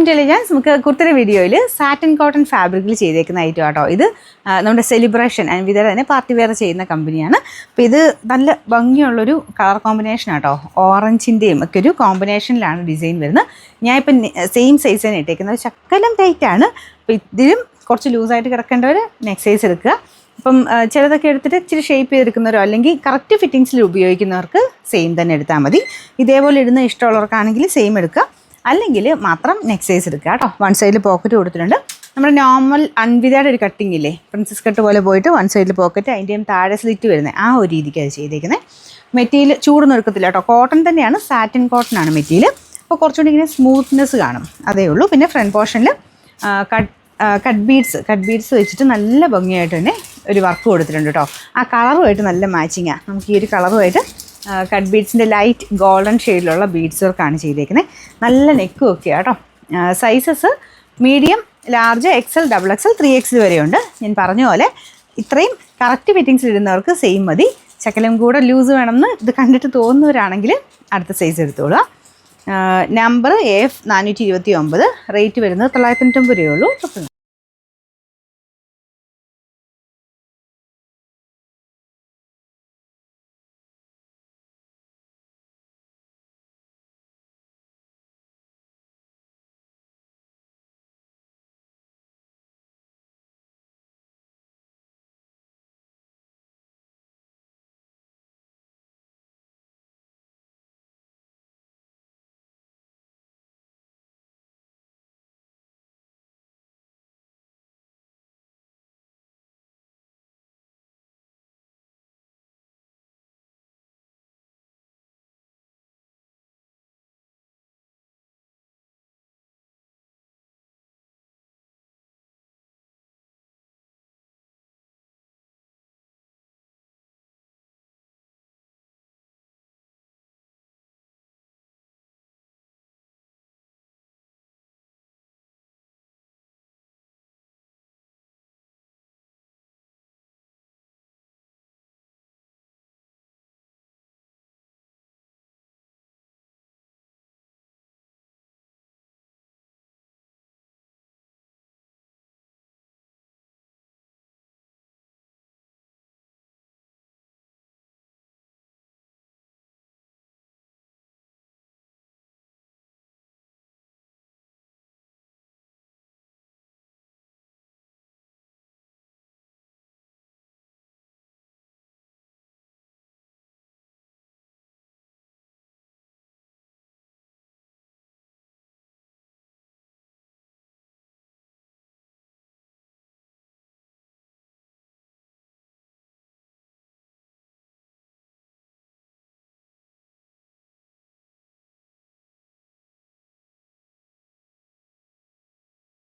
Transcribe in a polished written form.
Intelligence നമുക്ക് കുർത്തിയുടെ വീഡിയോയിൽ satin cotton ഫാബ്രിക്കിൽ ചെയ്തേക്കുന്ന ഐറ്റം ആട്ടോ. ഇത് നമ്മുടെ സെലിബ്രേഷൻ ആൻഡ് വിതര തന്നെ പാർട്ടി വെയർ ചെയ്യുന്ന കമ്പനിയാണ്. അപ്പോൾ ഇത് നല്ല ഭംഗിയുള്ളൊരു കളർ കോമ്പിനേഷൻ ആട്ടോ. ഓറഞ്ചിൻ്റെയും ഒക്കെ ഒരു കോമ്പിനേഷനിലാണ് ഡിസൈൻ വരുന്നത്. ഞാൻ ഇപ്പം സെയിം സൈസ് തന്നെ ഇട്ടേക്കുന്നത്. ശക്കലം ടൈറ്റാണ്. അപ്പോൾ ഇതിലും കുറച്ച് ലൂസായിട്ട് കിടക്കേണ്ടവർ നെക്സ്റ്റ് സൈസ് എടുക്കുക. അപ്പം ചിലതൊക്കെ എടുത്തിട്ട് ഇച്ചിരി ഷേപ്പ് ചെയ്തെടുക്കുന്നവരോ അല്ലെങ്കിൽ കറക്റ്റ് ഫിറ്റിങ്സിൽ ഉപയോഗിക്കുന്നവർക്ക് സെയിം തന്നെ എടുത്താൽ മതി. ഇതേപോലെ ഇടുന്ന ഇഷ്ടമുള്ളവർക്കാണെങ്കിൽ സെയിം എടുക്കുക, അല്ലെങ്കിൽ മാത്രം നെക്സ്റ്റ് സൈസ് എടുക്കുക കേട്ടോ. വൺ സൈഡിൽ പോക്കറ്റ് കൊടുത്തിട്ടുണ്ട്. നമ്മുടെ നോർമൽ അൺവിതയുടെ ഒരു കട്ടിങ് ഇല്ലേ, പ്രിൻസസ് കട്ട് പോലെ പോയിട്ട് വൺ സൈഡിൽ പോക്കറ്റ്, അതിൻ്റെയും താഴെ സ്ലിറ്റ് വരുന്നത് ആ ഒരു രീതിക്ക് അത് ചെയ്തേക്കുന്നത്. മെറ്റീരിയൽ ചൂടൊന്നും എടുക്കത്തില്ല കേട്ടോ. കോട്ടൺ തന്നെയാണ്, സാറ്റിൻ കോട്ടൺ ആണ് മെറ്റീരിയൽ. അപ്പോൾ കുറച്ചുകൂടി ഇങ്ങനെ സ്മൂത്ത്നെസ് കാണും, അതേ ഉള്ളൂ. പിന്നെ ഫ്രണ്ട് പോർഷനിൽ കട്ട് ബീഡ്സ് വെച്ചിട്ട് നല്ല ഭംഗിയായിട്ട് തന്നെ ഒരു വർക്ക് കൊടുത്തിട്ടുണ്ട് കേട്ടോ. ആ കളറുമായിട്ട് നല്ല മാച്ചിങ്ങാണ്. നമുക്ക് ഈ ഒരു കളറുമായിട്ട് കട്ട് ബീഡ്സിൻ്റെ ലൈറ്റ് ഗോൾഡൻ ഷെയ്ഡിലുള്ള ബീഡ്സ് വർക്കാണ് ചെയ്തേക്കുന്നത്. നല്ല നെക്കും ഒക്കെയാണ് കേട്ടോ. Sizes medium, large, XL, XXL, 3XL വരെയുണ്ട്. ഞാൻ പറഞ്ഞ പോലെ ഇത്രയും കറക്റ്റ് ഫിറ്റിങ്സിൽ ഇടുന്നവർക്ക് സെയിം മതി. ശകലം കൂടെ ലൂസ് വേണമെന്ന് ഇത് കണ്ടിട്ട് തോന്നുന്നവരാണെങ്കിൽ അടുത്ത സൈസ് എടുത്തോളുക. നമ്പർ AF 429, റേറ്റ് വരുന്നത് 990 രൂപയേ ഉള്ളൂ.